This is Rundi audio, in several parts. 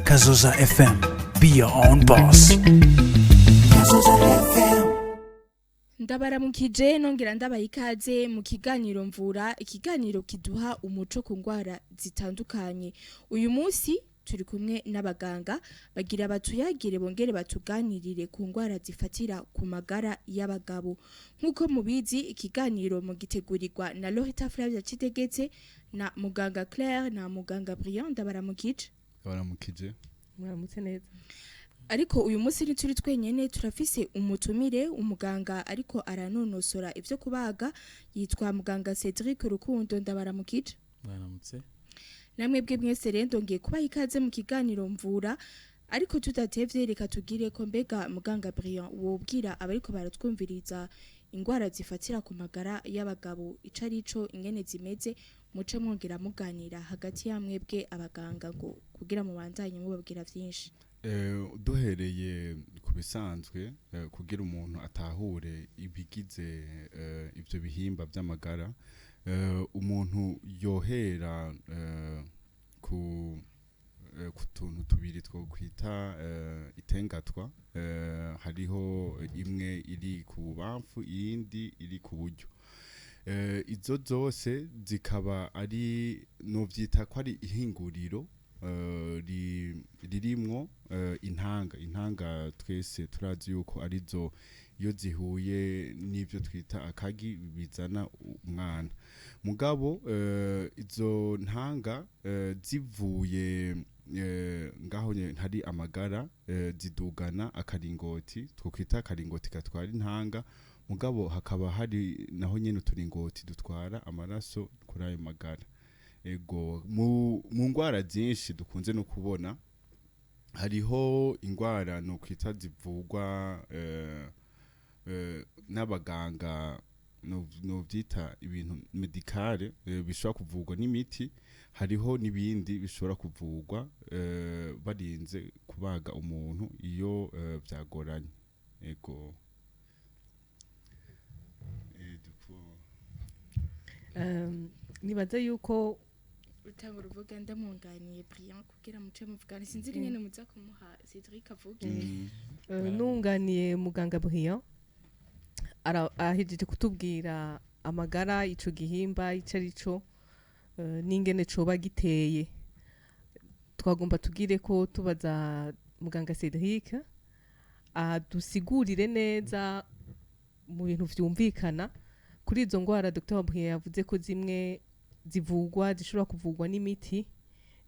Kazoza FM. Be your own boss. Ndabaramukije nongera ndabaha ikaze mu kiganiro Mvura, ikiganiro kiduha umuco ku ngwara zitandukanye. Uyu munsi turi kumwe n'abaganga bagira batuyagire bongere batuganirire ku ngwara zifatira ku magara y'abagabo. Nkuko mubizi ikiganiro mu gitegurirwa na Loritha Flavia Citegetse na muganga Claire na muganga Brian. Ndabaramukije. Baramukije. Muramutse neza. Ariko uyu munsi ntituri twenyene, turafise umutumire umuganga ariko aranonosora ivyo kubaga, yitwa muganga Cédric Rukundo. Ndabaramukije. Baramutse. Namwe bwe mwese rero ndongeye kubaha ikaze mu kiganiro Mvura, ariko tudatevye reka tugire ko mbega muganga Brian wobwira abariko baratwumviriza ingwara zifatira ku magara y'abagabo ico arico ingene zimeze, muce mwongera muganira hagati ya mwebwe abaganga ngo kugira mu bandanye mubabwira vyinshi. Duhereye ku bisanzwe kugira umuntu atahure ibigize ivyo bihimba by'amagara, umuntu yohera ku tuntu tubiri two kwita itengatwa. Hariho imwe iri ku bubamfu, iyindi iri ku buryo. Izo zose zikaba ari no vyita ko ari ihinguriro ririmwo intanga twese turazi yuko arizo iyo zihuye n'ivyo twita akagi bizana umwana. Mugabo izo ntanga zivuye ngaho hari amagara, zidugana akaringoti two kwita akaringoti gatwara intanga. Mugabo hakaba hari naho nyene uturingoti dutwara amaraso kuri ayo magara. Ego mu ngwara zinshi dukunze no kubona, hariho ingwara no kwita zivugwa n'abaganga no vyita ibintu medicale, bishobora kuvugwa n'imiti. Hariho nibindi bishobora kuvugwa barinze kubaga umuntu iyo vyagoranye. Ego nibaza yuko utanga uruvuga ndamunganiye Brian kugira muce muvugana, sinzi ingene muza kumuha Cédric avuge. nunganiye muganga Brian ahejeje kutubwira amagara ico gihimba ico arico n'ingene coba giteye. Twagomba tugire ko tubaza muganga Cédric dusigurire neza mu bintu vyumvikana kuri izo ngwara Dr Brian yavuze ko zimwe zivugwa zishobora kuvugwa n'imiti,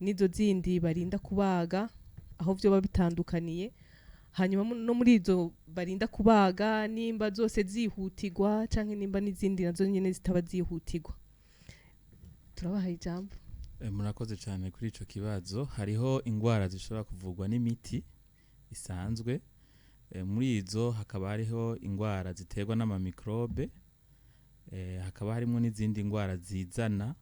nizo zindi barinda kubaga aho vyo babitandukaniye. Hanyuma no muri izo barinda kubaga nimba zose zihutirwa canke nimba n'izindi nazo nyene zitaba zihutirwa. Turabaha ijambo. Murakoze cyane kuri ico kibazo. Hariho ingwara zishobora kuvugwa n'imiti isanzwe, muri izo hakaba hariho ingwara ziterwa n'ama microbe, hakaba harimo n'izindi ngwara zizana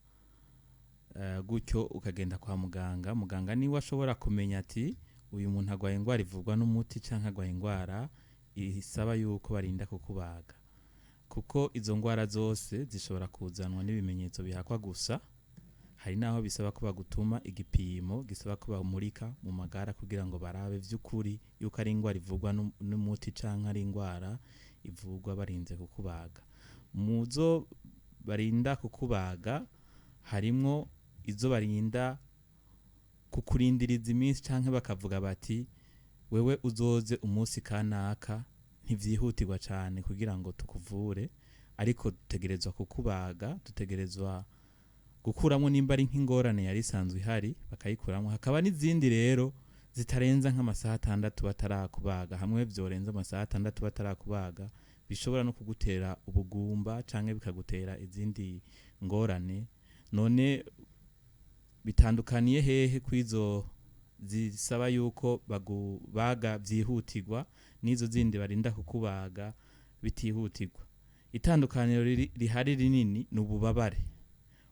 gutyo ukagenda kwa muganga. Muganga niwe ashobora kumenya ati uyu muntu agwaye ingwara ivugwa n'umuti canke agwaye ingwara isaba yuko barinda kukubaga, kuko izo ngwara zose zishobora kuzanwa n'ibimenyetso bihakwa gusa. Hari naho bisaba ko bagutuma igipimo gisaba ko bamurika mu magara kugira ngo barabe vy'ukuri yuko ari ingwara ivugwa n'umuti canke ari ingwara ivugwa barinze kukubaga. Muzo barinda kukubaga harimwo izo barinda kukurindiriza iminsi canke bakavuga bati wewe uzoze umunsi kanaka, ntivyihutirwa cane kugira ngo tukuvure, ariko dutegerezwa kukubaga, dutegerezwa gukuramwo nimba ari nk'ingorane yari isanzwe ihari bakayikuramwo. Hakaba n'izindi rero zitarenza nk'amasaha 6 batarakubaga. Hamwe vyorenza amasaha 6 batarakubaga bishobora no kugutera ubugumba canke bikagutera izindi ngorane. None bitandukaniye hehe kwizo zisaba yuko bagubaga vyihutirwa nizo zindi barinda kukubaga bitihutirwa? Itandukaniro rihari rinini n'ububabare.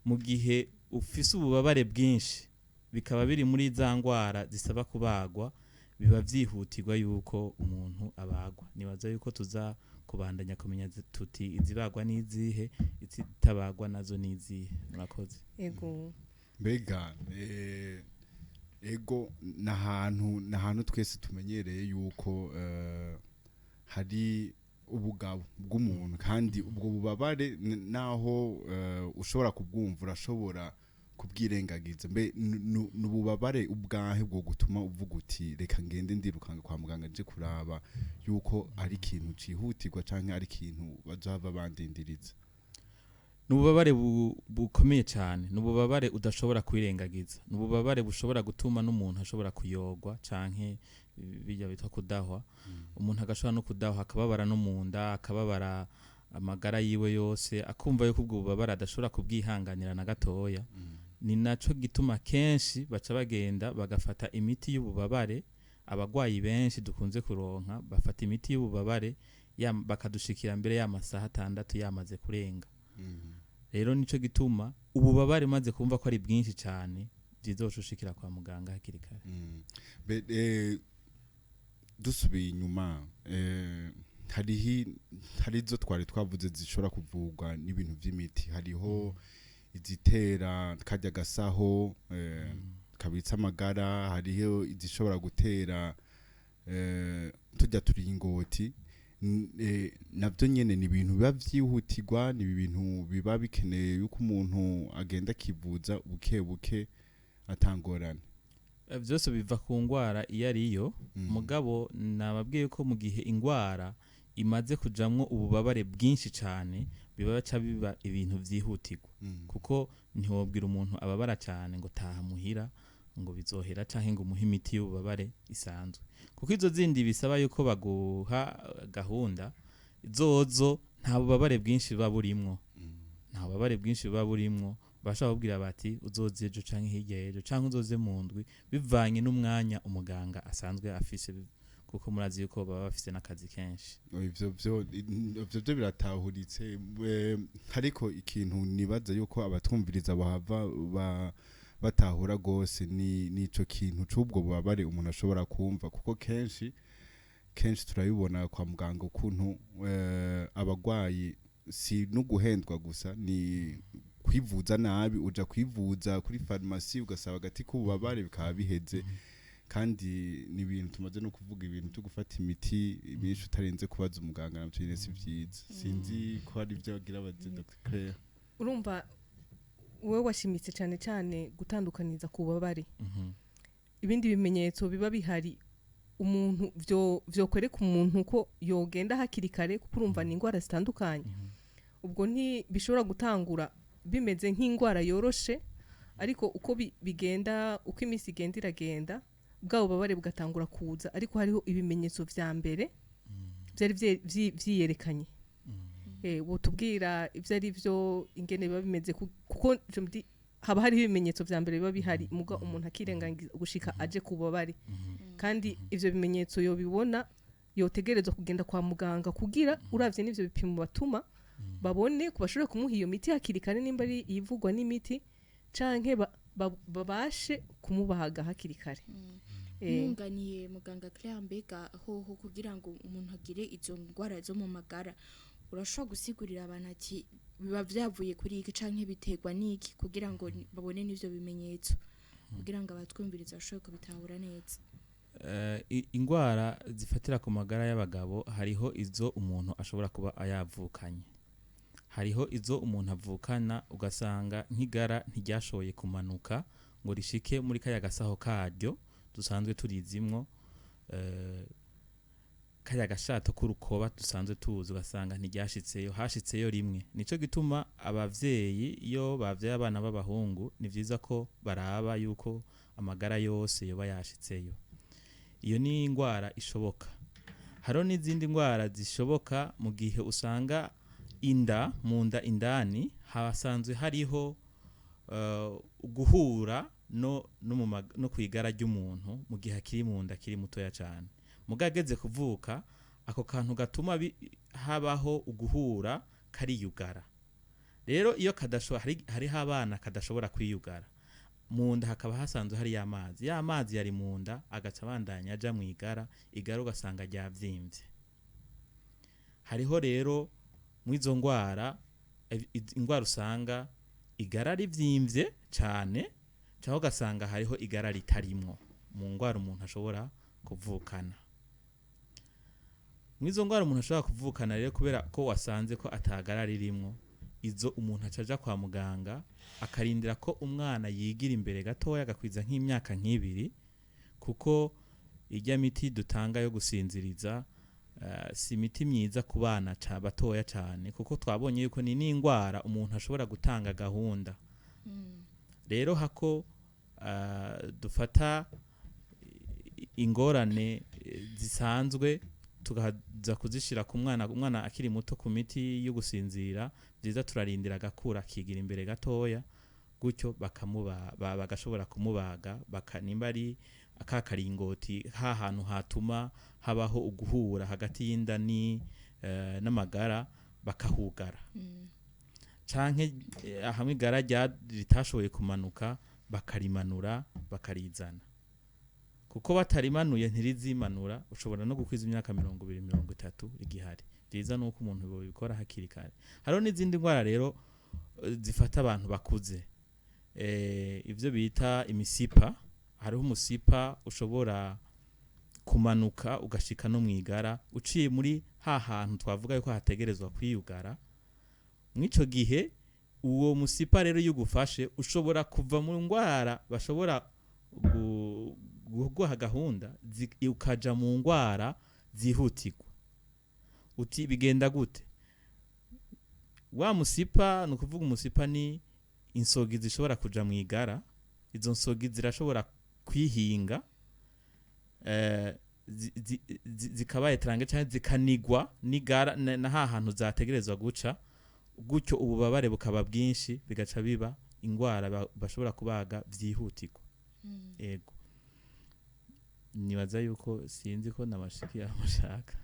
Mu gihe ufise ububabare bwinshi bikaba biri muri za ngwara zisaba kubagwa, biba vyihutirwa yuko umuntu abagwa. Nibaza yuko tuza kubandanya kumenya tuti izibagwa n'izihe, izitabagwa nazo n'izihe. Murakoze. Yego. Mbega ego nahantu twese tumenyereye yuko hari ubugabo bw'umuntu kandi ubwo bubabare naho ushobora kubwumva urashobora kubwirengagiza mbe n'ububabare ubwahe bwo gutuma uvuga uti reka ngende ndirukanga kwa muganga nje kuraba yuko ari ikintu cihutirwa canke ari ikintu bazava bandindiriza. Nububabare bukomeye cyane, nububabare udashobora kwirengagiza, nububabare bushobora gutuma n'umuntu ashobora kuyogwa canke bijya bitwa kudahwa. Umuntu agashobora no kudahwa akababara no munda, akababara amagara yiwe yose, akumva yuko ubwo bubabare adashobora kubwihanganira na gatoya. Ni naco gituma kenshi baca bagenda bagafata imiti y'ububabare. Abagwayi benshi dukunze kuronka bafata imiti y'ububabare bakadushikira mbere y'amasaha 6 yamaze kurenga. Rero nico gituma ububabare maze kumva ko ari bwinshi cyane bizocushikira kwa muganga hakiri kare. Dusubiye inyuma harizo twari twavuze zishobora kuvugwa n'ibintu vy'imiti, hariho izitera kajya gasaho kabitsa amagara, hariho izishobora gutera tujya turingoti. Nabyo nyene ni ibintu biba vyihutirwa, ni ibintu biba bikeneye yuko umuntu agenda kivuza buke buke atangorane. Byose biva ku ngwara iyo ariyo. Mugabo nababwiye ko mu gihe ingwara imaze kujamwo ububabare bwinshi cyane bibaca biba ibintu vyihutirwa. Kuko ntihobwira umuntu ababara cyane ngo taha muhira ngo bizohera canke ngo umuhe imiti y'ububabare isanzwe, kuko izo zindi bisaba yuko baguha gahunda zozo nta bubabare bwinshi buba burimwo. Nta bubabare bwinshi buba burimwo, bashaka kubwira bati uzoze ejo canke hirya ejo canke uzoze mu ndwi bivanye n'umwanya umuganga asanzwe afise, kuko murazi yuko baba bafise n'akazi kenshi. Ivyo biratahuritse, ariko ikintu nibaza yuko abatwumviriza bahava batahura gose nico kintu c'ubwo bubabare umuntu ashobora kumva, kuko kenshi turabibona kwa muganga ukuntu abagwayi si no guhendwa gusa, ni kwivuza nabi. Uja kwivuza kuri farmasi ugasaba agati k'ububabare bikaba biheze, kandi ni ibintu tumaze no kuvuga ibintu byo gufata imiti myinshi utarenze kubaza umuganga, nabyo nyine si vyiza. Sinzi ko hari ibyo bagira baze Dr Claire. Urumva wewe washimitse cyane gutandukaniza ku bubabare. Ibindi bimenyetso biba bihari umuntu vyo kwereka umuntu ko yogenda hakiri kare, kuko urumva ni ingwara zitandukanye. Ubwo bishobora gutangura bimeze nk'ingwara yoroshe, ariko uko bigenda, uko imisi igenda iragenda bwa bubabare bugatangura kuza, ariko hariho ibimenyetso vya mbere byari vyiyerekanye. Tubwira ivyo ari vyo ingene biba bimeze, kuko haba hari ibimenyetso vya mbere biba bihari muga umuntu akirengangiza gushika aje kubabare. Kandi ivyo bimenyetso yo bibona yotegerezwa kugenda kwa muganga kugira uravye n'ivyo bipimo batuma babone kubashobora kumuha iyo miti hakiri kare, nimba ari ivugwa n'imiti canke babashe kumubahaga hakiri kare. Nunganiye muganga Claire, mbega hoho kugira ngo umuntu agire izo ngwara zo mu magara urashobora gusigurira abantu ati biba vyavuye kuri iki canke biterwa niki, kugira ngo babone n'ivyo bimenyetso, kugira ngo abatwumviriza bashobore kubitahura neza. Ingwara zifatira ku magara y'abagabo hariho izo umuntu ashobora kuba ayavukanye, hariho izo umuntu avukana ugasanga nk'igara ntiryashoboye kumanuka ngo rishike muri kaya gasaho karyo dusanzwe turizimwo, kaya gashato k'urukoba dusanzwe tuzi ugasanga ntiryashitseyo, hashitseyo rimwe. Nico gituma abavyeyi iyo bavyaye abana b'abahungu ni vyiza ko baraba yuko amagara yose yoba yashitseyo. Iyo ni ingwara ishoboka. Haro n'izindi ngwara zishoboka mu gihe usanga munda indani hasanzwe hariho guhura no kwigara ry'umuntu mu gihe akiri munda kiri mutoya cyane. Mugageze kuvuka ako kantu gatuma habaho uguhura kariyugara. Rero iyo hariho abana kadashobora kwiyugara, munda hakaba hasanzwe hari amazi, ya mazi yari munda agaca bandanya aja mu igara ugasanga ryavyimbye. Hariho rero mwizo ngwara ingwara usanga igara rivyimbye cyane, cyangwa ugasanga hariho igara ritarimwo mu ngwara umuntu ashobora kuvukana. Mwizo ngwara umuntu ashobora kuvukana rero kubera ko wasanze ko atagara ririmwo, izo umuntu acaja kwa muganga akarindira ko umwana yigira imbere gatoya agakwiza nk'imyaka nk'ibiri, kuko ijya miti dutanga yo gusinziriza si imiti myiza ku bana batoya cyane, kuko twabonye yuko ni n'ingwara umuntu ashobora gutanga gahunda. Rero hako dufata ingorane zisanzwe tukaza kuzishira ku umwana akiri muto ku miti yo gusinzira, byiza turarindira agakura akigira imbere gatoya, gutyo bagashobora kumubaga, nimba ari akakaringoti hantu hatuma habaho uguhura hagati y'inda n'amagara bakahugara. Canke hamwe igara ritashoboye kumanuka bakarimanura bakarizana, kuko batarimanuye ntirizimanura ushobora no gukwiza imyaka 20-30 igihari. Byiza nuko umuntu bikora hakiri kare. Hariho n'izindi ngwara rero zifata abantu bakuze, ivyo bita imisipa. Hariho umusipa ushobora kumanuka ugashika no mwigara uciye muri hantu twavuga yuko hategerezwa kwiyugara. Mwico gihe uwo musipa rero yugufashe ushobora kuva mu ngwara bashobora guha gahunda ukaja mu ngwara zihutirwa. Uti bigenda gute? Wa musipa nukuvuga umusipa ni insogi zishobora kuja mwigara. Izo nsogi zirashobora kwihinga zikabaye trange cyane zikanigwa nigara na hantu zategerezwa guca, gutyo ububabare bukaba bwinshi bigaca biba ingwara bashobora kubaga vyihutirwa. Ego nibaza yuko sinzi ko namashiki yamushaka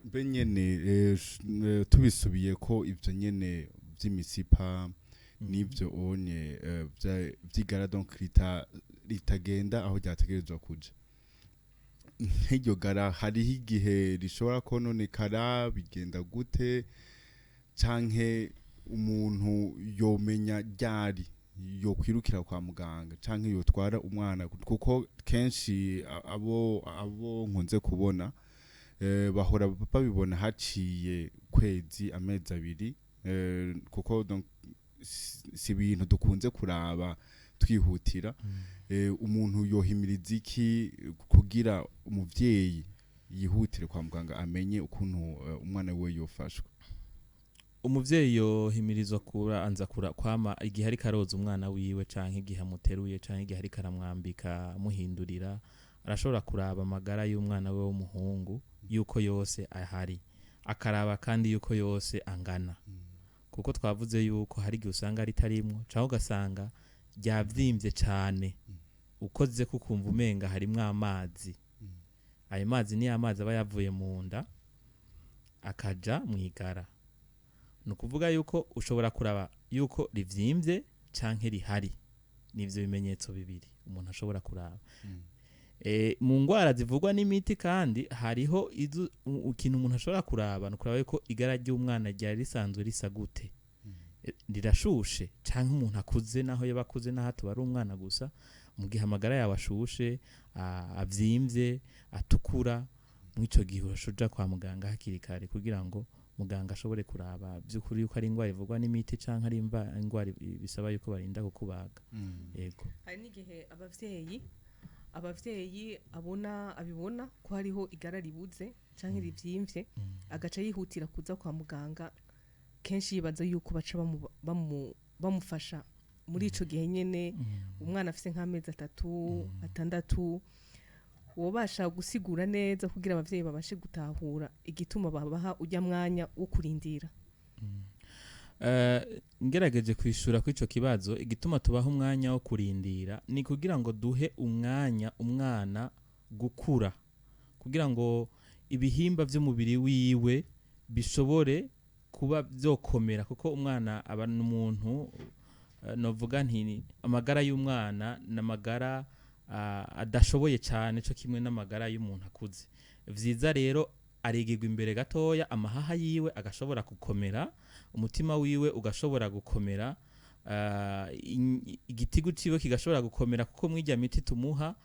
be nyene tubisubiye ko ivyo nyene vy'imisipa nivyo onye vyigara donc ritagenda aho ryategerezwa kuja. Nk'iryo gara hariho igihe rishobora kononekara, bigenda gute? Canke umuntu yomenya ryari yokwirukira kwa muganga canke yotwara umwana? Kuko kenshi abo nkunze kubona bahora babibona haciye kwezi amezi abiri, kuko donc si ibintu dukunze kuraba twihutira. Umuntu yohimiriza iki kugira umuvyeyi yihutire kwa muganga amenye ukuntu umwana we yofashwa? Umuvyeyi yohimirizwa anza kwama igihe ari karoza umwana wiwe, canke igihe amuteruye, canke igihe ari karamwambika muhindurira, arashobora kuraba amagara y'umwana we w'umuhungu yuko yose ahari, akaraba kandi yuko yose angana. Kuko twavuze yuko hari igihe usanga ritarimwo, canke ugasanga ryavyimbye cyane ukoze kukumva umenga harimwo amazi. Ayo mazi ni amazi aba yavuye mu nda akaja mwigara. Nukuvuga yuko ushobora kuraba yuko rivyimbye canke rihari. Nivyo bimenyetso bibiri umuntu ashobora kuraba. Mu ngwara zivugwa n'imiti kandi hariho ikintu umuntu ashobora kuraba, nukuraba yuko igara ry'umwana ryari risanzwe risa gute. Rirashushe canke umuntu akuze, naho yabakuze naho tubari umwana gusa, mu gihe amagara yawe ashushe avyimbye atukura, mwico gihe urashoja kwa muganga hakiri kare kugira ngo muganga ashobore kuraba by'ukuri yuko ari ingwara ivugwa n'imiti canke ari ingwara bisaba yuko barinda kukubaga. Yego, hari n'igihe abavyeyi abibona ko hariho igara ribuze canke rivyimvye, agaca yihutira kuza kwa muganga. Kenshi yibaza yuko baca bamufasha muri ico gihe nyene. Umwana afise nk'amezi 3-6, wobasha gusigura neza kugira abavyeyi babashe gutahura igituma babaha ujya mwanya wo kurindira. Ngerageje kwishura kw'ico kibazo, igituma tubaha umwanya wo kurindira ni kugira ngo duhe umwanya umwana gukura, kugira ngo ibihimba vy'umubiri wiwe bishobore kuba byokomera, kuko umwana aba n'umuntu novuga nti amagara y'umwana n'amagara adashoboye cyane cyo kimwe n'amagara y'umuntu akuze. Vyiza rero arigirwa imbere gatoya, amahaha yiwe agashobora gukomera, umutima wiwe ugashobora gukomera, igitigu ciwe kigashobora gukomera kuko mwirya miti tumuha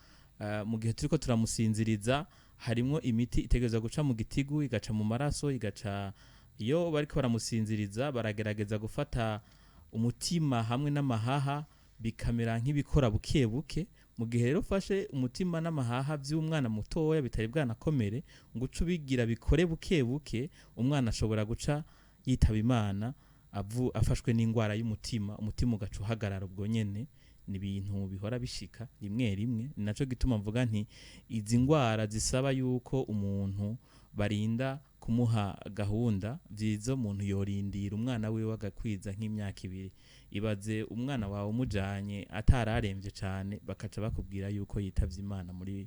mu gihe turiko turamusinziriza harimo imiti itegereza guca mu gitigu igaca mu maraso igaca iyo bariko baramusinziriza baragerageza gufata umutima hamwe n'amahaha bikamera nk'ibikora buke buke mu gihe rero ufashe umutima n'amahaha by'umwana mutoya bitari bwanakomere ngo uce ubigira bikore buke buke umwana ashobora guca yitaba Imana afashwe n'indwara y'umutima umutima ugaca uhagarara ubwo nyene ni ibintu bihora bishika rimwe rimwe ni naco gituma mvuga nti izi ndwara zisaba yuko umuntu barinda kumuha gahunda vyiza umuntu yorindira umwana wiwe agakwiza nk'imyaka 2 ibaze umwana wawe umujanye atararemvye cyane bakaca bakubwira yuko yitavye Imana muri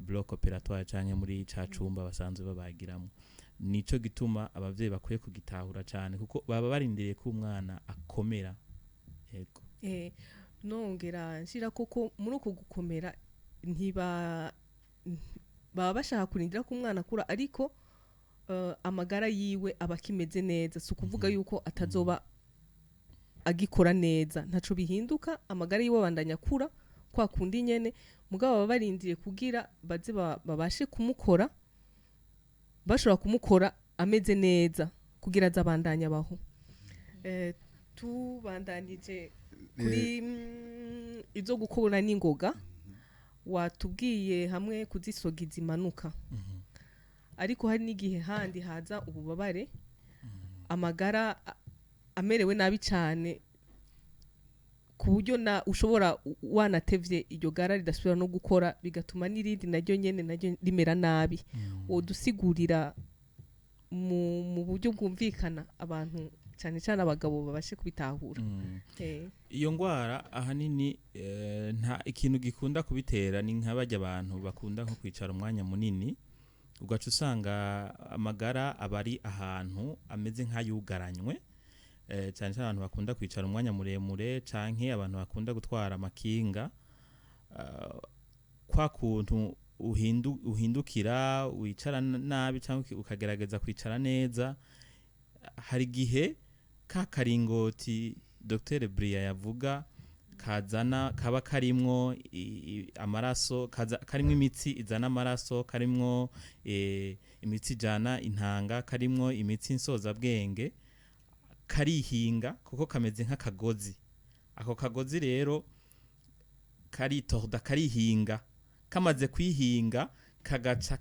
bloc operatoire canke muri ca cumba basanzwe babagiramo nico gituma abavyeyi bakwiye kugitahura cyane kuko baba barindiriye ko umwana akomera yego nongera nshira koko muri uko gukomera baba bashaka kurindira ko umwana akura ariko amagara yiwe aba akimeze neza si ukuvuga yuko atazoba agikora neza ntaco bihinduka amagara yiwe abandanya akura kwa kundi nyene mugabo baba barindiriye kugira baze babashe kumukora bashobora kumukora ameze neza kugira azabandanya baho tubandanije kuri izo gukora n'ingoga watubwiye hamwe kuzisogiza imanuka ariko hari n'igihe handi haza ububabare amagara amerewe nabi cyane ku buryo ushobora wanatevye iryo gara ridasubira no gukora bigatuma n'irindi naryo nyene naryo rimera nabi wodusigurira mu buryo bwumvikana abantu cyane cyane abagabo babashe kubitahura iyo ngwara ahanini nta ikintu gikunda kubitera ni nk'abajya abantu bakunda nko kwicara umwanya munini ugaca usanga amagara abari ahantu ameze nk'ayugaranywe cyane cyane abantu bakunda kwicara umwanya muremure canke abantu bakunda gutwara amakinga kwa kuntu uhindukira wicara nabi cyangwa ukagerageza kwicara neza hari gihe ka karingoti Dr Bria yavuga kazana kaba karimwo amaraso karimwo imitsi izana amaraso karimwo imitsi jana intanga karimwo imitsi insoza bwenge karihinga kuko kameze nk'akagozi ako kagozi rero karitorda karihinga kamaze kwihinga kagaca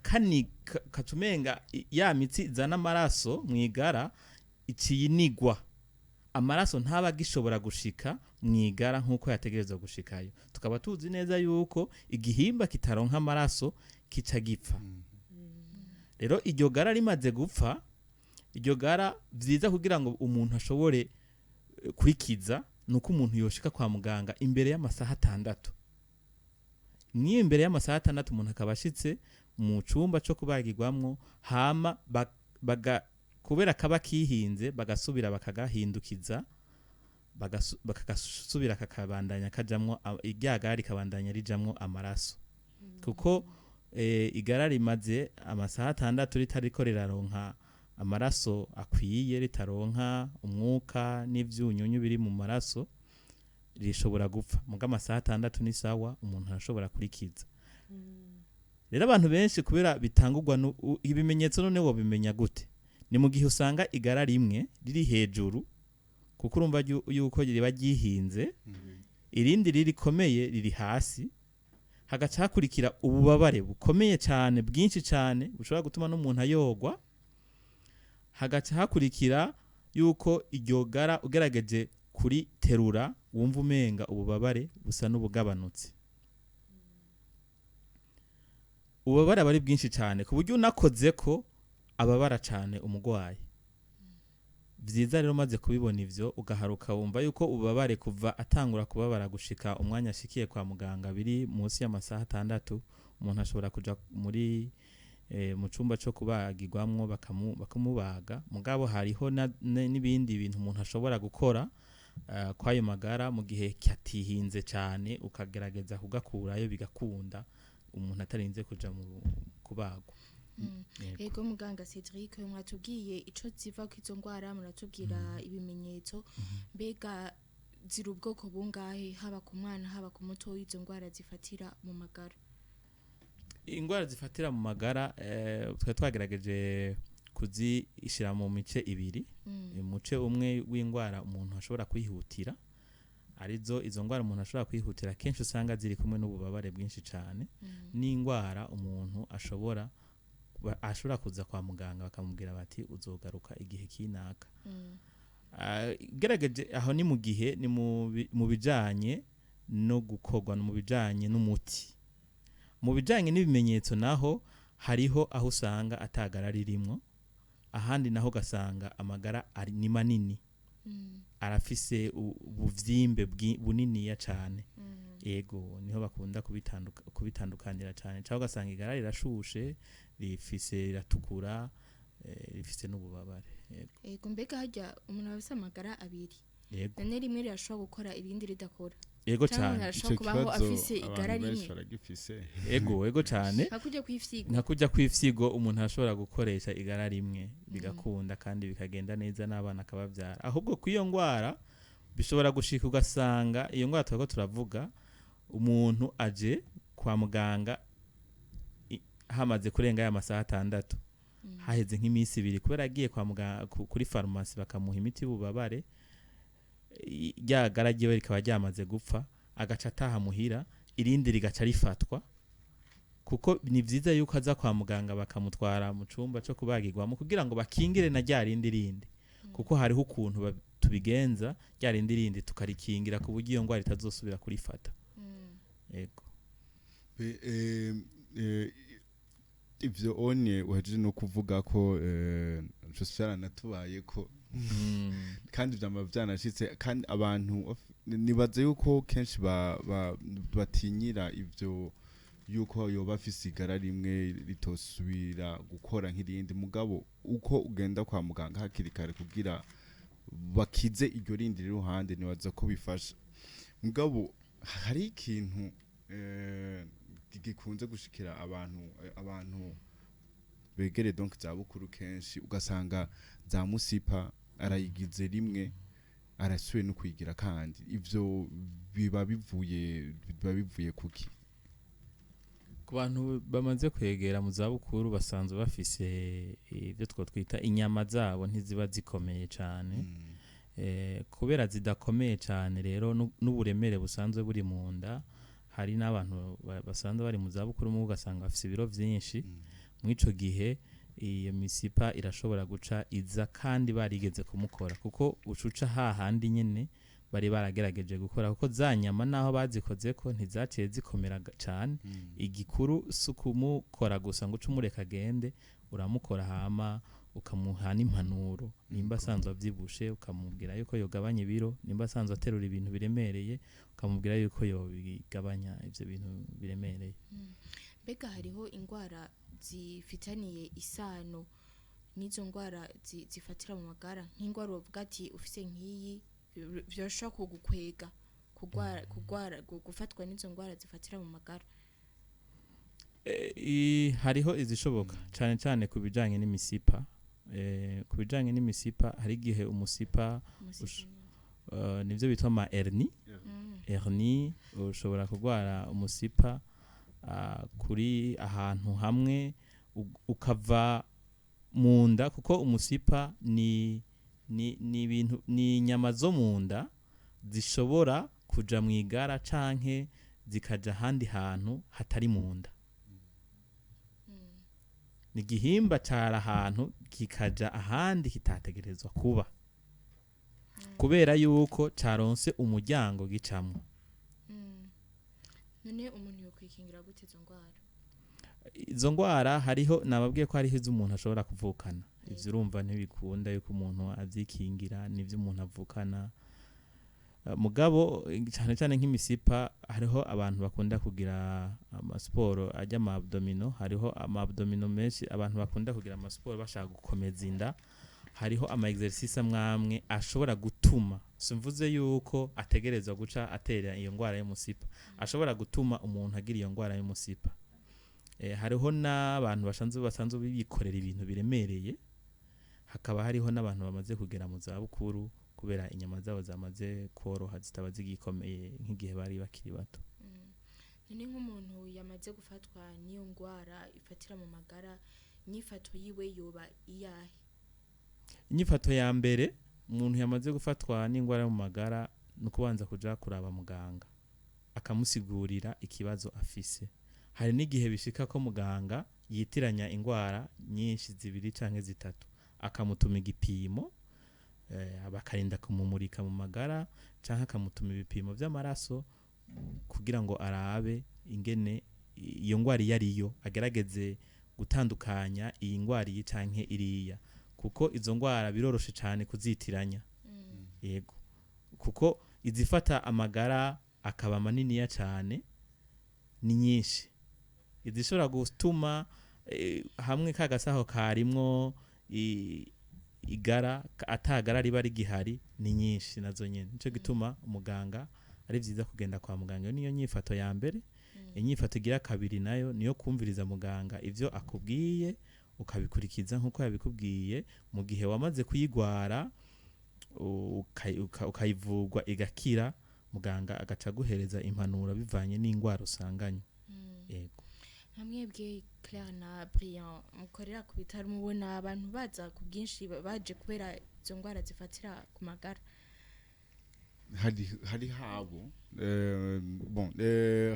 katumenga ya mitsi izana amaraso mwigara iciyinigwa amaraso ntaba gishobora gushika mwigara nkuko yategerezwa gushikayo tukaba tuzi neza yuko igihimba kitaronka amaraso kica gipfa rero iryo gara rimaze gupfa iryo gara vyiza kugira ngo umuntu ashobore kurikiza nuko umuntu yoshika kwa muganga imbere y'amasaha 6 ni imbere y'amasaha 6 umuntu akabashitse mu cumba cyo kubagirwamwo hama kubera kaba kihinze bagasubira bakagahindukiza bakagasubira kakabandanya kajamwo iryagari kabandanya rijamwo amaraso kuko igara rimaze amasaha 6 ritariko riraronka amaraso akwiye ritaronka umwuka n'ivyunyunyu biri mu maraso rishobora gupfa muga amasaha 6 ni sawa umuntu arashobora kurikiza rero abantu benshi kubera bitangurwa ibimenyetso none wo bimenya gute ni mu gihe usanga igara rimwe riri hejuru kuko urumva yuko riba gihinze irindi ririkomeye riri hasi hagaca hakurikira ububabare bukomeye cyane bwinshi cyane bushobora gutuma n'umuntu ayogwa hagaca hakurikira yuko iryo gara ugerageje kuri terura wumva umenga ububabare busa n'ubugabanutse ububabare bari bwinshi cyane ku buryo unakoze ko ababara cyane umugwayi vyiza rero maze kubibona ivyo ugaharuka wumva yuko ubabare kuva atangura kubabara gushika umwanya ashikiye kwa muganga biri munsi y'amasaha 6 umuntu ashobora kuja muri mu cumba cyo kubagirwamwo bakamubaga mugabo hariho n'ibindi bintu umuntu ashobora gukora kwayo magara mu gihe cyatihinze cyane ukagerageza kugakurayo bigakunda umuntu atarinze kuja mu kubagwa Ego muganga Cédric mwatubwiye ico ziva kwizo ngwara muratubwira ibimenyetso mbega ziri ubwoko bungahe haba ku mwana haba ku muto izo ngwara zifatira mu magara? Ingwara zifatira mu magara twa twagerageje kuzishira mu mice ibiri. Umuce umwe w'ingwara umuntu ashobora kwihutira, arizo izo ngwara umuntu ashobora kwihutira kenshi usanga ziri kumwe n'ububabare bwinshi cyane, n'ingwara umuntu ashobora kuza kwa muganga bakamubwira bati uzogaruka igihe kinaka. Gerageje aho ni mu gihe ni mu bijanye no gukorwa, mu bijanye n'umuti. Mu bijanye n'ibimenyetso naho hariho aho usanga atagara ririmo, ahandi naho gasanga amagara ari ni manini, arafise ubuvyimbe buniniya cyane. Yego niho bakunda kubitandukanira cyane, cyangwa gasanga igara rirashushe, rifise riratukura, rifise n'ububabare. Yego mbega hajya umuntu afise amagara abiri, Yego none rimwe rirashobora gukora irindi ridakora? Yego cyane. Ashobora kubaho afise igara rimwe. Yego cyane. Hakujya kwifyigo umuntu ashobora gukoresha igara rimwe bigakunda kandi bikagenda neza n'abana akabavyara. Ahubwo kwiyo ngwara bishobora gushika ugasanga iyo ngwara twako turavuga umuntu aje kwa muganga hamaze kurenga ya masaha 6, haheze nk'imisi 2 kubera agiye kwa muganga kuri pharmacy bakamuha imiti y'ububabare, ryagaragiwe rikaba ryamaze gupfa, agaca ataha muhira, irindi rigaca rifatwa. Kuko ni vyiza yuko aza kwa muganga bakamutwara mu cumba cyo kubagirwamo kugira ngo bakingire na rindi, kuko hariho ukuntu tubigenza rindi tukarikingira ku buryo iyo ngwara itazosubira kurifata. Yego. Ivyo onye waje no kuvuga ko Josiara natubaye ko kandi vyama vyanashitse, kandi abantu nibaze yuko kenshi batinyira ivyo yuko yoba afise igara rimwe ritosubira gukora nk'irindi. Mugabo uko ugenda kwa muganga hakiri kare kugira bakize iryo rindi ruhande nibaza ko bifasha. Mugabo hari ikintu gikunze gushikira abantu begere donc za bukuru kenshi ugasanga za musipa arayigize rimwe arasuye no kwigira, kandi ivyo biba bivuye kuki? Ku bantu bamaze kwegera mu za bukuru basanzwe bafise ibyo twita inyama zabo ntiziba zikomeye cyane. Kubera zidakomeye cyane rero n'uburemere busanzwe buri mu nda, hari n'abantu basanzwe bari mu za bukuru mu ugasanga bafise ibiro vyinshi. Mwico gihe iyo misipa irashobora guca iza kandi barigeze kumukora, kuko ucuca hahandi nyene bari baragerageje gukora, kuko za nyama naho bazikoze ko ntizaciye zikomera cyane. Igikuru sukumukora gusa ngo ucumureka agende, uramukora hama ukamuha n'impanuro. Nimba asanzwe avyibushe ukamubwira yuko yogabanya ibiro, nimba asanzwe aterura ibintu biremereye ukamubwira yuko yobigabanya ivyo bintu biremereye. Mbega hariho ingwara zifitaniye isano n'izo ngwara zifatira mu magara, nk'ingwara uvuga ati ufise nk'iyi byoshobora kugukwega kugwara gufatwa n'izo ngwara zifatira mu magara? Hariho izishoboka cyane cyane ku bijanye n'imisipa. Ku bijanye n'imisipa hari igihe umusipa nivyo bitwa ama hernie, ushobora kugwara umusipa kuri ahantu hamwe ukava mu nda, kuko umusipa ni ibintu ni inyama zo mu nda zishobora kuja mu igara canke zikaja ahandi hantu hatari mu nda. Ni gihimba cara ahantu kikaja ahandi kitategerezwa kuba, kubera yuko caronse umuryango gicamwo. None umuntu yokwikingira gute izo ngwara? Izo ngwara hariho nababwiye ko hariho iz'umuntu ashobora kuvukana. Ivyo urumva ntibikunda yuko umuntu avyikingira, nivyo umuntu avukana. Mugabo cyane cyane nk'imisipa hariho abantu bakunda kugira amasiporo ajya ama abdomino, hariho ama abdomino menshi abantu bakunda kugira amasiporo bashaka gukomeza inda. Hariho ama exercice amwamwe ashobora gutuma, simvuze yuko ategerezwa guca atera iyo ngwara y'umusipa, ashobora gutuma umuntu agira iyo ngwara y'umusipa. Hariho n'abantu basanzwe bikorera ibintu biremereye, hakaba hariho n'abantu bamaze kugera mu za bukuru kubera inyama zabo zamaze koroha zitaba zigikomeye nk'igihe bari bakiri bato. None nk'umuntu yamaze gufatwa n'iyo ngwara ifatira mu magara, inyifato yiwe yoba iyahe? Inyifato ya mbere umuntu yamaze gufatwa n'ingwara mu magara no kubanza kuja kuraba muganga akamusigurira ikibazo afise. Hari n'igihe bishika ko muganga yitiranya ingwara nyinshi zibiri canke zitatu akamutuma igipimo abakarinda kumumurika mu magara canke akamutuma ibipimo vy'amaraso kugira ngo arabe ingene iyo ngwara yariyo agerageze gutandukanya iyi ngwara iyi canke iriya, kuko izo ngwara biroroshe cyane kuzitiranya. Yego, kuko izifata amagara akaba maniniya cyane ni nyinshi. Izishobora gutuma hamwe kagasaho karimwo igara atagara riba rigihari ni nyinshi nazo nyene. Nico gituma umuganga ari vyiza kugenda kwa muganga. Niyo nyifato ya mbere. Inyifato igira kabiri nayo niyo kumviriza muganga ivyo akubwiye ukabikurikiza nkuko yabikubwiye. Mu gihe wamaze kuyigwara ukayivugwa igakira, muganga agaca guhereza impanuro bivanye n'ingwara usanganye. Yego. Hamwebwe Claire na Brian mukorera ku bitaro mubona abantu baza ku bwinshi baje kubera izo ngwara zifatira ku magara? hari habo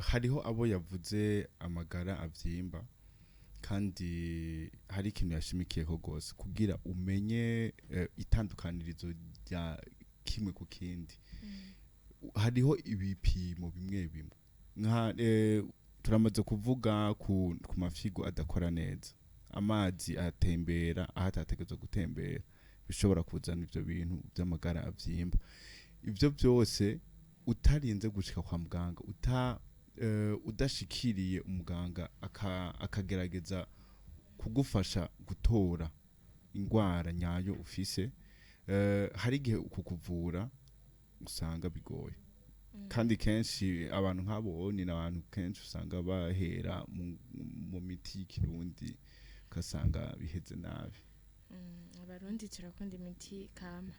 hariho abo yavuze amagara avyimba, kandi hari ikintu yashimikiyeho gose kugira umenye itandukanirizo rya kimwe ku kindi. Hariho ibipimo bimwe bimwe nka turamaze kuvuga ku mafigo adakora neza, amazi atembera ahatategezwe gutembera, bishobora kuzana ivyo bintu by'amagara avyimba. Ivyo byose utarinze gushika kwa muganga udashikiriye umuganga akagerageza kugufasha gutora ingwara nyayo ufise, hari igihe kukuvura usanga bigoye. Kandi kenshi abantu nk'abo ni abantu kenshi usanga bahera mu miti y'ikirundi kasanga biheze nabi. Abarundi turakunda imiti kama.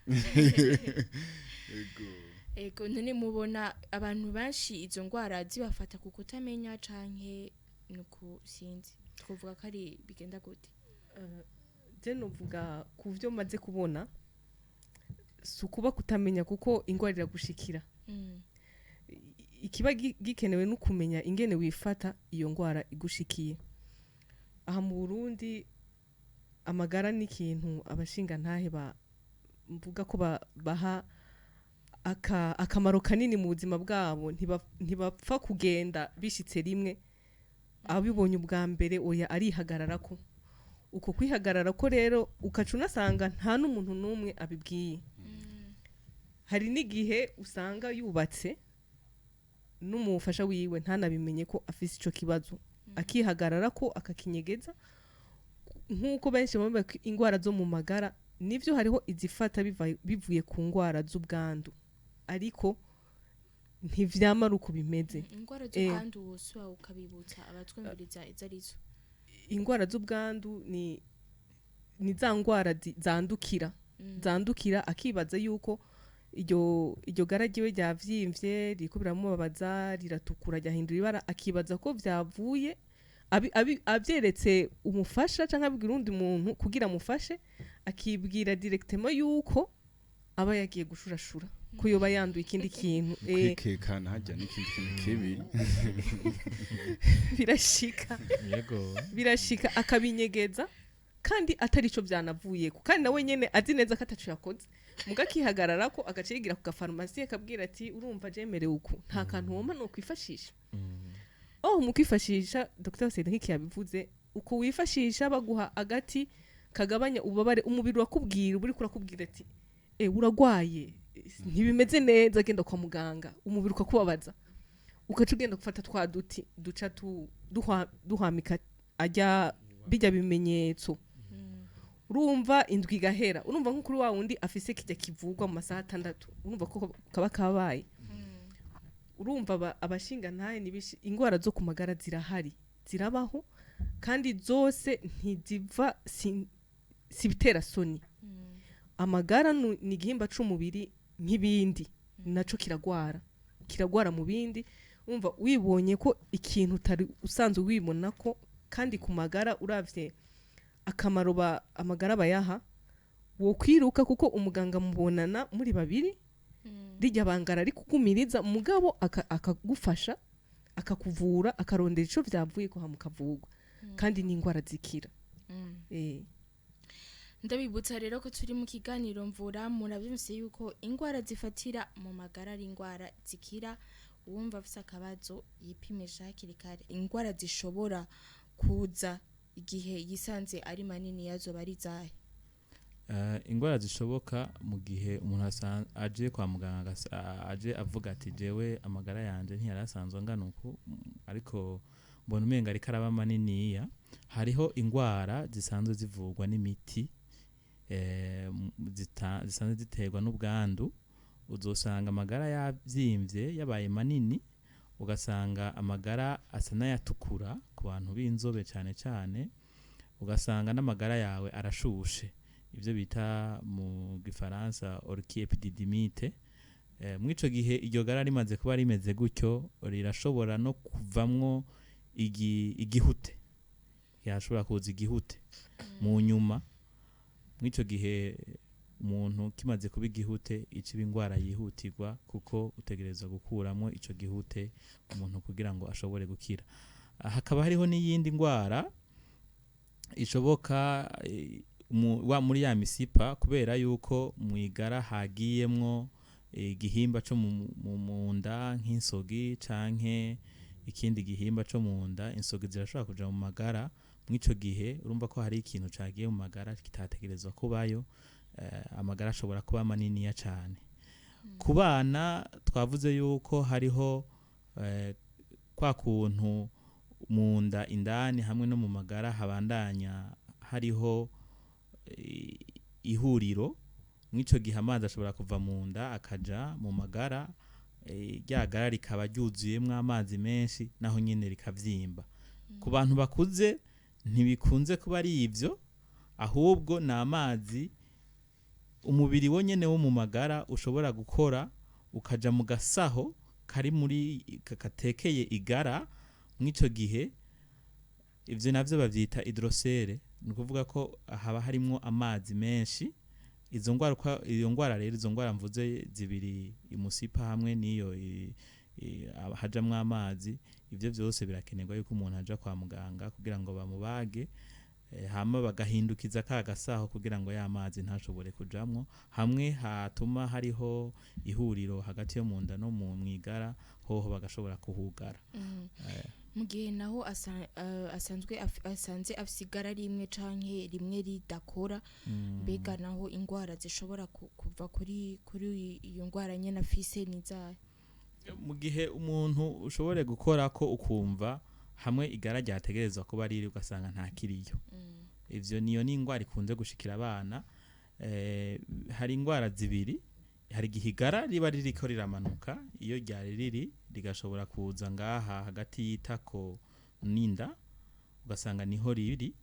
Ego none mubona abantu benshi izo ngwara zibafata kuko utamenya canke nuko sinzi twovuga ko ari bigenda gute? Je novuga ku vyo maze kubona sukuba kutamenya kuko ingwara iragushikira. Ikiba gikenewe no kumenya ingene wifata iyo ngwara igushikiye. Aha mu Burundi amagara ni ikintu abashinga ntahe mvuga ko baha akamaro kanini mu buzima bwabo. Ntibapfa kugenda bishitse rimwe, abibonye ubwa mbere oya arihagararako. Uko kwihagararako rero ukaca unasanga nta n'umuntu n'umwe abibwiye. Hari n'igihe usanga yubatse n'umufasha wiwe ntanabimenye ko afise ico kibazo, akihagararako akakinyegeza. Nkuko benshi bamwe ingwara zo mu magara nivyo hariho izifata bivuye ku ngwara z'ubwandu, ariko ntivyamara uko bimeze. Ingwara z'ubwandu woswa ukabibutsa abatwumviriza izarizo? Ingwara z'ubwandu ni za ngwara zandukira akibaza yuko iryo garagiwe ryavyimvye riko biramubabaza riratukura ryahindura ibara, akibaza ko vyavuye abyeretse umufasha canke abwira undi muntu kugira amufashe, akibwira directement yuko aba yagiye gushurashura ko yoba yanduye ikindi kintu. Kwikekana hajya n'ikindi kintu kibi. Birashika akabinyegeza kandi atari ico byanavuye ko, kandi nawe nyene azi neza ko atacu yakoze. Muga kihagarara ko agacigira ku gafarmasi akabwira ati urumva jemerewe uku nta kantu woma no kwifashisha. Mu kwifashisha Dr Cédric yabivuze, uko wifashisha baguha agati kagabanya ububabare umubiri wakubwira, uburi kurakubwira ati uragwaye ntibimeze neza, genda kwa muganga. Umubiri ukakubabaza ukaca ugenda gufata twa duti duca duhamika ajya bijya bimenyetso. Urumva indwi igahera, urumva nko kuri wa wundi afise kijya kivugwa mu masaha 6, urumva ko kaba kabaye. Urumva abashinga ntaye nibishi ingwara zo ku magara zirahari, zirabaho, kandi zose ntiziva sibitera soni. Amagara ni igihimba c'umubiri nk'ibindi naco kiragwara mu bindi umva wibonye ko ikintu utari usanzwe wibona ko kandi ku magara uravye akamaro amagara bayaha wo kwiruka kuko umuganga mubonana muri babiri rijya bangara ari kukumiriza mugabo akagufasha akakuvura akarondera ico vyavuye ko hamukavugwa kandi n'ingwara zikira ndabibutsa rero ko turi mu kiganiro Mvura murabyumvise yuko ingwara zifatira mu magara ari ingwara zikira uwumva afise akabazo yipimisha hakiri kare ingwara zishobora kuza igihe yisanze ari manini yazo bari zahe ingwara zishoboka mu gihe umuntu aje kwa muganga aje avuga ati jewe amagara yanje ntiyarasanzwe angana uku ariko mbona umenga ari karaba maniniya hariho ingwara zisanzwe zivugwa n'imiti zisanzwe ziterwa n'ubwandu uzosanga amagara yavyimvye yabaye manini ugasanga amagara asa n'ayatukura ku bantu b'inzobe cyane ugasanga n'amagara yawe arashushe ivyo bita mu gifaransa orchiepididimite mwico gihe iryo gara rimaze kuba rimeze gutyo rirashobora no kuvamwo igihute yashobora kuza igihute mu nyuma mwico gihe umuntu kimaze kuba igihute iciba ingwara yihutirwa kuko utegerezwa gukuramo ico gihute umuntu kugira ngo ashobore gukira hakaba hariho n'iyindi ngwara ishoboka muri ya misipa kubera yuko mwigara hagiyemwo igihimba cyo mu nda nk'insogi canke ikindi gihimba cyo mu nda insogi zirashobora kuja mu magara mwico gihe urumva ko hari ikintu cagiye mu magara kitategerezwa kubayo amagara ashobora kuba maniniya cyane ku bana twavuze yuko hariho kwa kuntu mu nda indani hamwe no mu magara habandanya hariho ihuriro mwico gihe amazi ashobora kuva mu nda akaja mu magara ryagara rikaba ryuzuyemwo amazi menshi naho nyene rikavyimba ku bantu bakuze ntibikunze kuba ari ivyo ahubwo na amazi umubiri wonyene wo mu magara ushobora gukora ukaja mu gasaho kari muri katekeye igara mwico gihe ivyo navyo bavyita hydrosere nukuvuga ko haba harimwo amazi menshi izo ngwara rero izo ngwara mvuze zibiri imusipa hamwe niyo hajamwo amazi ivyo vyose birakenerwa yuko umuntu aja kwa muganga kugira ngo bamubage hama bagahindukiza ka gasaho kugira ngo ya mazi ntashobore kujamwo hamwe hatuma hariho ihuriro hagati yo mu nda no mu mwigara hoho bagashobora kuhugara mu gihe naho asanzwe afise igara rimwe canke rimwe ridakora mbega naho ingwara zishobora kuva kuri iyo ngwara nyene afise nizahe mu gihe umuntu ushobore gukora ko ukumva hamwe igara ryategerezwa kuba riri ugasanga nta kiriyo ivyo niyo ni ingwara ikunze gushikira abana hari ingwara zibiri hari igihigara riba ririko riramanuka iyo ryari riri rigashobora kuza ngaha hagati y'itako n'inda ugasanga niho riri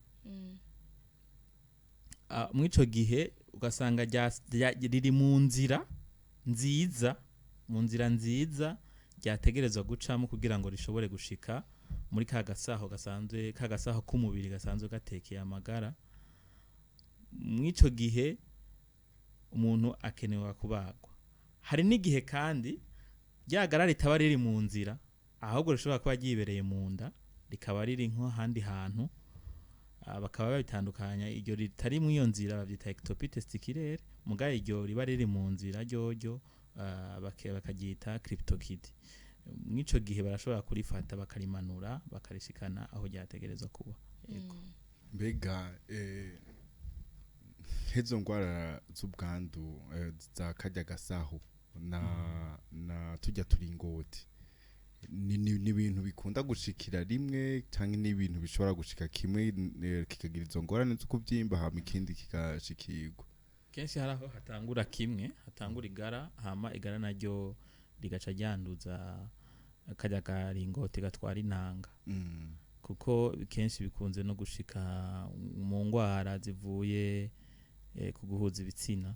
mwico gihe ugasanga riri mu nzira nziza ryategerezwa gucamo kugira ngo rishobore gushika muri kagasaho k'umubiri gasanzwe gatekeye amagara mwico gihe umuntu akenewe kubagwa hari n'igihe kandi ryagara ritaba riri mu nzira ahubwo rishobora kuba ryibereye mu nda rikaba riri nko handi hantu bakaba babitandukanya iryo ritari mu iyo nzira bavyita ectopie testicules mugaye iryo riba riri mu nzira ryo bakaryita cryptokid mwico gihe barashobora kurifata bakarimanura bakarishikana aho ryategerezwa kuba mbega hezo ngwara z'ubwandu za karya gasaho na tujya turingoti ni ibintu bikunda gushikira rimwe cyangwa ni ibintu bishobora gushika kimwe kikagira izo ngorane zo kubyimba hama ikindi kikashikirwa kenshi haraho hatangura kimwe hatangura igara hama igara naryo rigaca ryanduza karya karingoti gatwara intanga kuko kenshi bikunze no gushika mu ngwara zivuye ku guhuza ibitsina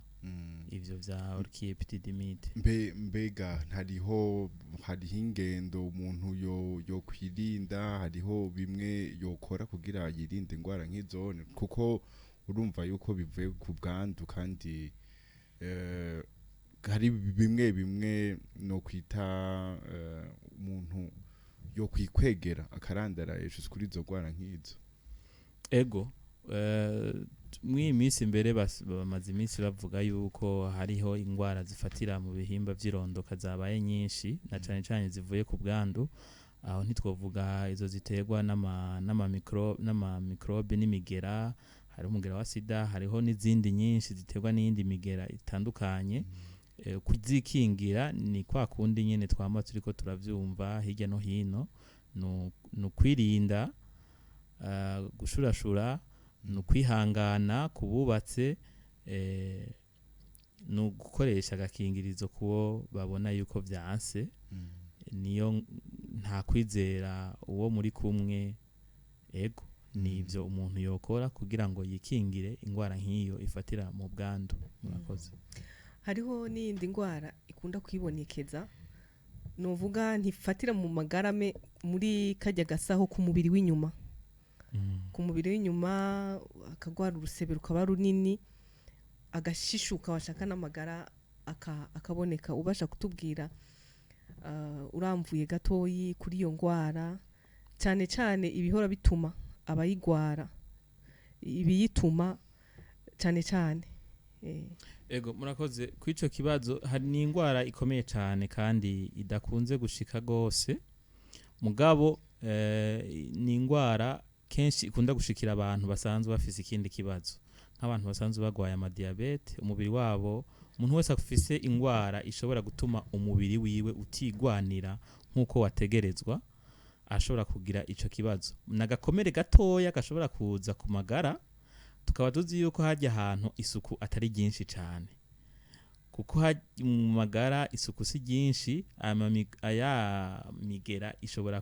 ivyo vya orchiepididimite. Mbega hariho ingendo umuntu yo kwirinda, hariho bimwe yokora kugira yirinde ingwara nk'izone, kuko urumva yuko bivuye ku bwandu kandi hari bimwe no kwita umuntu yo kwikwegera akarandara yeshuse kuri izo ngwara nk'izo. Ego mw'iyi minsi mbere bamaze iminsi bavuga yuko hariho ingwara zifatira mu bihimba vy'irondoka zabaye nyinshi na cane cane zivuye ku bwandu. Aho ntitwovuga izo ziterwa n'amamikrobe n'imigera, hari umugera wa sida, hariho n'izindi nyinshi ziterwa n'iyindi migera itandukanye. Kuzikingira ni kwa kundi nyene twama turiko turavyumva hirya no hino, no kwirinda gushurashura, no kwihangana kububatse, no gukoresha agakingirizo kuwo babona yuko vyanse. Niyo nta kwizera uwo muri kumwe. Ego nivyo umuntu yokora kugira ngo yikingire ingwara nk'iyo ifatira mu bwandu. Murakoze. Hariho n'iyindi ngwara ikunda kwibonekeza, novuga ntifatira mu magara muri kajya gasaho ku mubiri w'inyuma. Ku mubiri w'inyuma akagwara urusebe rukaba runini, agashishuka washaka n'amagara akaboneka. Ubasha kutubwira uramvuye gatoyi kuri iyo ngwara, cyane cyane ibihora bituma abayigwara, ibiyituma cyane cyane. Ego murakoze kwico kibazo. Hari n'ingwara ikomeye cyane kandi idakunze gushika gose, mugabo ni ingwara kenshi ikunda gushikira abantu basanzwe bafise ikindi kibazo, nk'abantu basanzwe bagwaye amadiabete. Umubiri wabo, umuntu wese afise ingwara ishobora gutuma umubiri wiwe utigwanira nk'uko wategerezwa, ashobora kugira ico kibazo. Nagakomere gatoya gashobora kuza ku magara, tukaba tuzi yuko hajya ahantu isuku atari ryinshi cyane, kuko mu magara isuku si ryinshi. Aya migera ishobora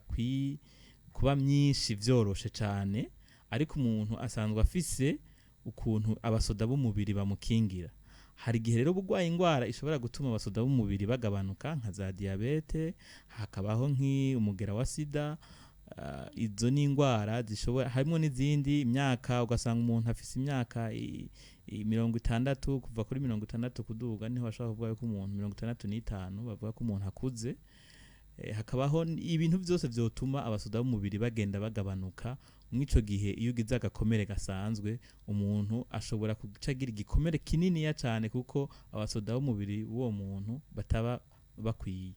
kuba myinshi vyoroshe cyane, ariko umuntu asanzwe afise ukuntu abasoda b'umubiri bamukingira. Hari igihe rero ubugwaye ingwara ishobora gutuma abasoda b'umubiri bagabanuka, nka za diabete, hakabaho nk'umugera wa sida. Izo ni ingwara zishobora, harimo n'izindi imyaka, ugasanga umuntu afise imyaka 60, kuva kuri 60 kuduga niho bashaka kuvuga ko umuntu 65 bavuga ko umuntu akuze. Hakabaho ibintu byose vyotuma abasoda b'umubiri bagenda bagabanuka. Mwico gihe iyo ugize agakomere gasanzwe, umuntu ashobora kucagira igikomere kinini ya cyane, kuko abasoda b'umubiri w'uwo muntu bataba bakwiye.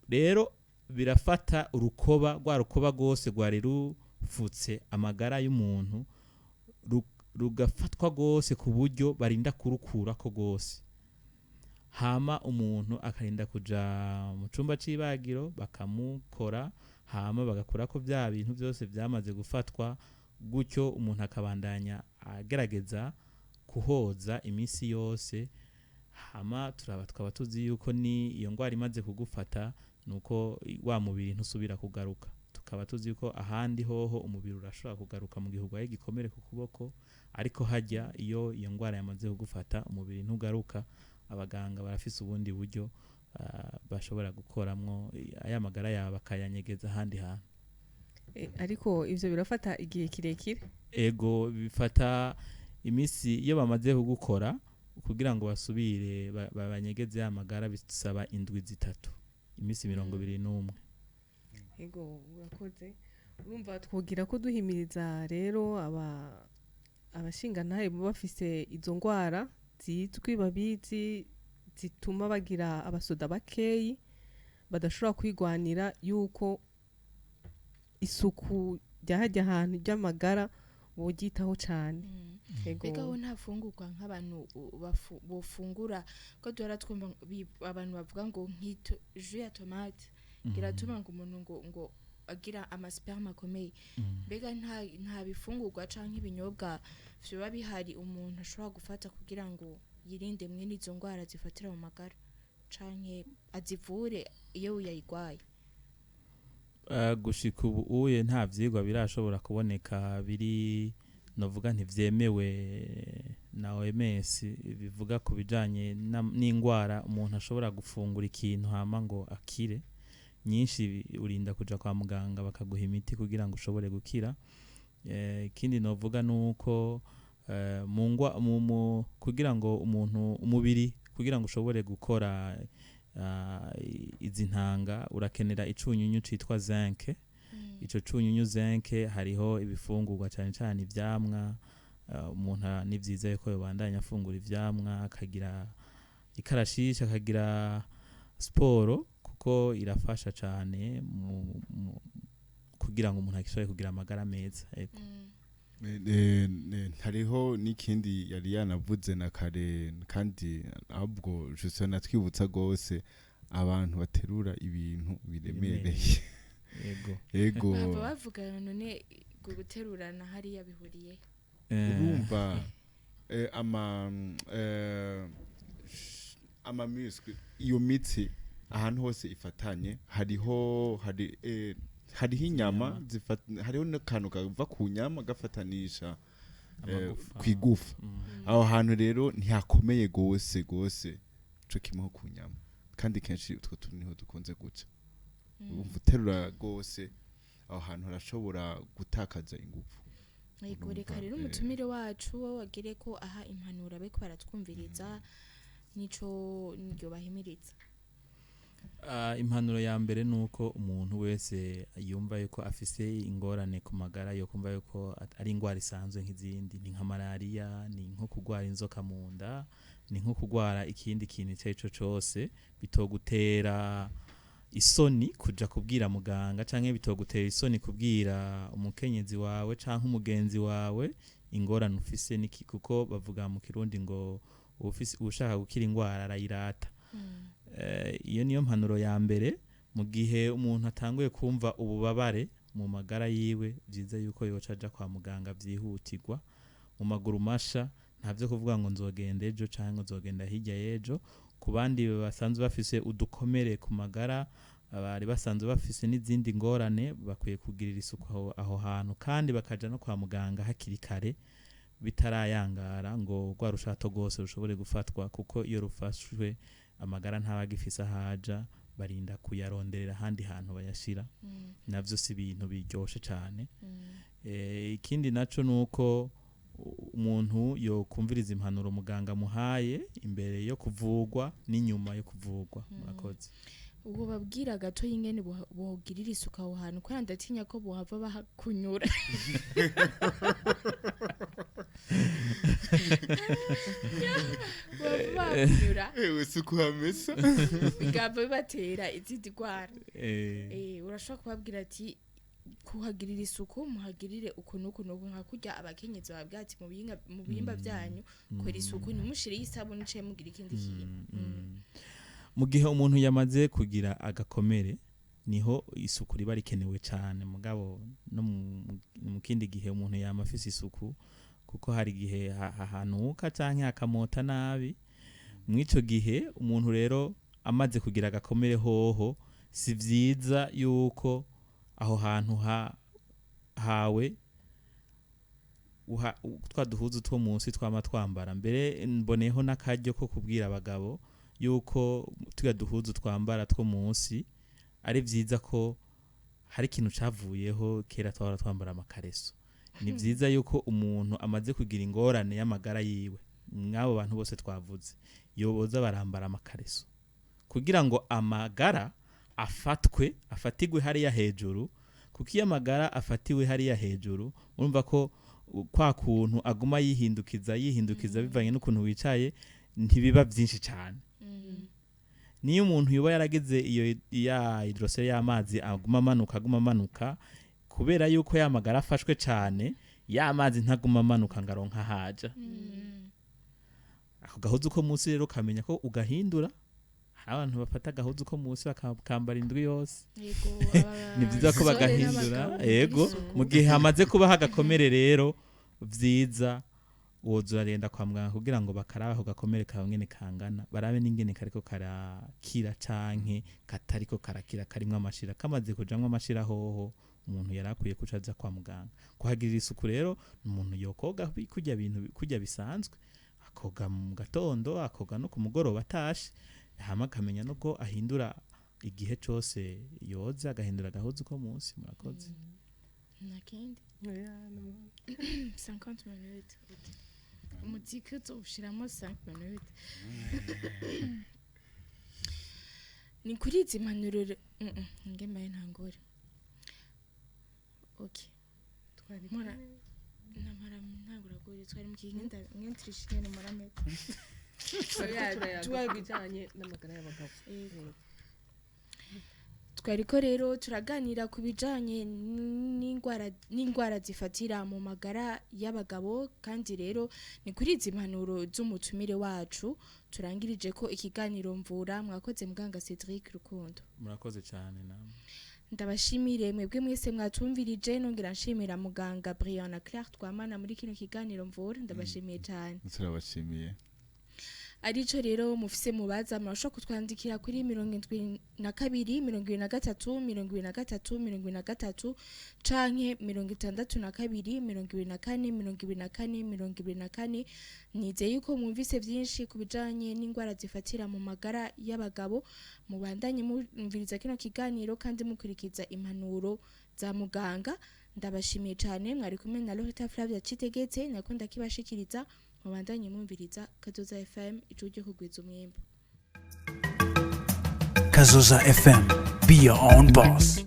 Rero birafata urukoba rwose rwari rufutse amagara y'umuntu, rugafatwa gose ku buryo barinda kurukura ko gose. Hama umuntu akarinda kuja mu cumba c'ibagiro bakamukora, hama bagakora ko bya bintu byose byamaze gufatwa, gutyo umuntu akabandanya agerageza kuhoza imisi yose. Hama twaba tuzi yuko ni iyo ngwara imaze kugufata, nuko wa mubiri ntusubira kugaruka. Tukaba tuzi yuko ahandi hoho umubiri urashobora kugaruka mu gihe ugwaye igikomere ku kuboko, ariko hajya iyo ngwara yamaze kugufata umubiri ntugaruka. Abaganga barafise ubundi buryo bashobora gukoramwo aya magara yawe bakayanyegeza ahandi hantu. Ariko ivyo birafata igihe kirekire. Ego bifata imisi, iyo bamaze kugukora kugira ngo basubire babanyegeze ya magara bisaba indwi 3, imisi 21. Ego urakoze. Urumva twogira ko duhimiriza rero abashinga ntaye bafise izo ngwara zitwi babizi zituma bagira abasoda bakeyi badashobora kwigwanira, yuko isuku ryahajya ahantu ry'amagara bogitaho cyane. Ega ho nta fungurwa nk'abantu bofungura ko duhora twumva abantu bavuga ngo nk'ito jus ya tomate kiratuma ngo umuntu ngo agira amasperme akomeye. Mbega nta bifungurwa canke ibinyobwa vyoba bihari umuntu ashobora gufata kugira ngo yirinde mwene izo ngwara zifatira mu magara, canke azivure iyo yayigwaye? Gushika ubu uye nta vyigwa birashobora kuboneka biri novuga ntivyemewe na OMS bivuga ku bijanye n'ingwara umuntu ashobora gufungura ikintu hama ngo akire nyinshi urinda kuja kwa muganga bakaguha imiti kugira ngo ushobore gukira. Ikindi novuga nuko kugira ngo umubiri kugira ngo ushobore gukora izi ntanga urakenera icunyunyu citwa zinc. Ico cunyunyu zinc hariho ibifungurwa cyane cyane ivyamwa. Umuntu ni vyiza yuko yobandanya afungura ivyamwa akagira ikarashishi akagira sport kuko irafasha cyane kugira ngo umuntu akishobore kugira amagara meza. hariho n'ikindi yari yanavuze na kare kandi ahubwo juste natwibutsa gose abantu baterura ibintu biremereye. Yego bavuga none guterurana hariya bihuriye urumva ama muscle iyo mitsi ahantu hose ifatanye hariho inyama hariho n'akantu kava ku nyama gafatanisha kwigufa. Aho hantu rero ntihakomeye gose co kimwe ku nyama kandi kenshi utwo tuniho dukunze guca. Uterura gose aho hantu harashobora gutakaza ingufu. Yego reka rero umutumire wacu wagire ko aha impanuro abe ko baratwumviriza nico niryo bahimiriza. Impanuro ya mbere nuko umuntu wese yumva yuko afise ingorane ku magara yo kumva yuko ari ingwara isanzwe nk'izindi, ni nka malaria, ni nko kugwara inzoka mu nda, ni nko kugwara ikindi kintu cyo cyose bitogutera isoni kuja kubwira muganga canke bitogutera isoni kubwira umukenyezi wawe canke umugenzi wawe ingorane ufise niki, kuko bavuga mu Kirundi ngo ushaka gukira ingwara arayirata. Iyo niyo mpanuro ya mbere. Mu gihe umuntu atanguye kumva ububabare mu magara yiwe byiza yuko yoca aja kwa muganga vyihutirwa. Mu maguru masha ntavyo kuvuga ngo nzogenda ejo canke nzogenda hirya y'ejo. Ku bandi basanzwe bafise udukomere ku magara, abari basanzwe bafise n'izindi ngorane bakwiye kugirira isuku aho hantu kandi bakaja no kwa muganga hakiri kare bitarayangara ngo rwa rushato rwose rushobore gufatwa, kuko iyo rufashwe amagara ntabagifisa haja barinda kuyaronderera handi hantu bayashira. Navyo si ibintu biryoshe cyane. Ikindi naco nuko umuntu yo kumviriza impanuro muganga muhaye imbere yo kuvugwa n'inyuma yo kuvugwa. Murakoze. Ubu babwira gato y'ingene bohogirira isuka aho hantu ko ndatinya ko bohava bahakunyura. Bakunyura suku hamesa bigava batera izindi gwara. Urashobora kubabwira ati kuhagirira isuku muhagirire ukuntu nka kurya abakenyezi babwati mu bihimba byanyu kwera isuku ntimushire y'isabuni cye mugira ikindi kintu. Mu gihe umuntu yamaze kugira agakomere niho isuku riba rikenewe cyane. Mugabo no mu kindi gihe umuntu yamafise isuku kuko hari gihe hahanuka canke hakamota nabi. Mwico gihe umuntu rero amaze kugira agakomere hoho si vyiza yuko aho hantu hawe twaduhuzu two munsi twambara. Mbere mboneyeho n'akaryo ko kubwira abagabo yuko duhuzu twambara two munsi ari vyiza ko hari ikintu cavuyeho kera twahora twambara amakareso. Ni vyiza yuko umuntu amaze kugira ingorane y'amagara yiwe, mwabo bantu bose twavuze, yoboza barambara amakareso kugira ngo amagara afatigwe hariya hejuru. Kuko iyo amagara afatiwe hariya hejuru urumva ko kwa kuntu aguma yihindukiza bivanye n'ukuntu wicaye ntibiba byinshi cyane. Niyo umuntu yoba yarageze iyo hydrosel y'amazi aguma amanuka kubera yuko yamagara afashwe cyane y'amazi ntaguma amanuka ngaronka haja. Ako gahuzu ko munsi rero kamenya ko ugahindura. Abantu bafata agahuzu ko munsi bakambara indwi yose. Ni byiza ko bagahindura. Yego mu gihe hamaze kuba hagakomere rero vyiza woza uragenda kwa muganga kugira ngo bakarabe aho gakomere kawe ngene kangana, barabe n'ingene kariko karakira canke katariko karakira karimwe amashira. Kamaze kujamwe amashira hoho umuntu yarakwiye kucaza kwa muganga. Kuhagirira isuku rero umuntu yokoga kujya bisanzwe akoga mu gatondo akoga no ku mugoroba atashe hama akamenya no ko ahindura igihe cose yoza agahindura agahuzu ko munsi murakoze nakindi 50 minutes umuziki uzoshiramo 5 minutes ni kuri izi mpanuro ngembaye ntangore okay twari mura namara ntaguragure twari mu kigenda mwentrishine muramete bijanye n'amagara y'abagabo twariko rero turaganira ku bijanye n'ingwara zifatira mu magara y'abagabo kandi rero ni kuri izi mpanuro z'umutumire wacu turangirije ko ikiganiro Mvura mwakoze muganga Cédric Rukundo murakoze cyane namwe ndabashimire mwebwe mwese mwatumvirije nongera nshimira muganga Brian na Claire twamana muri kino kiganiro Mvura ndabashimiye cyane turabashimiye arico rero mufise mubaza murashobora kutwandikira kuri 72 23 23 canke 62 nizeye yuko mwumvise byinshi kubijanye n'ingwara zifatira mu magara y'abagabo mubandanye mumviriza kino kiganiro kandi mukurikiza impanuro za muganga ndabashimiye cyane mwari kumwe na Loritha Flavia Citegetse nakunda kibashikiriza mubandanye mwumviriza Kazoza FM ijuje kugwiza umwimbo Kazoza FM, be your own boss.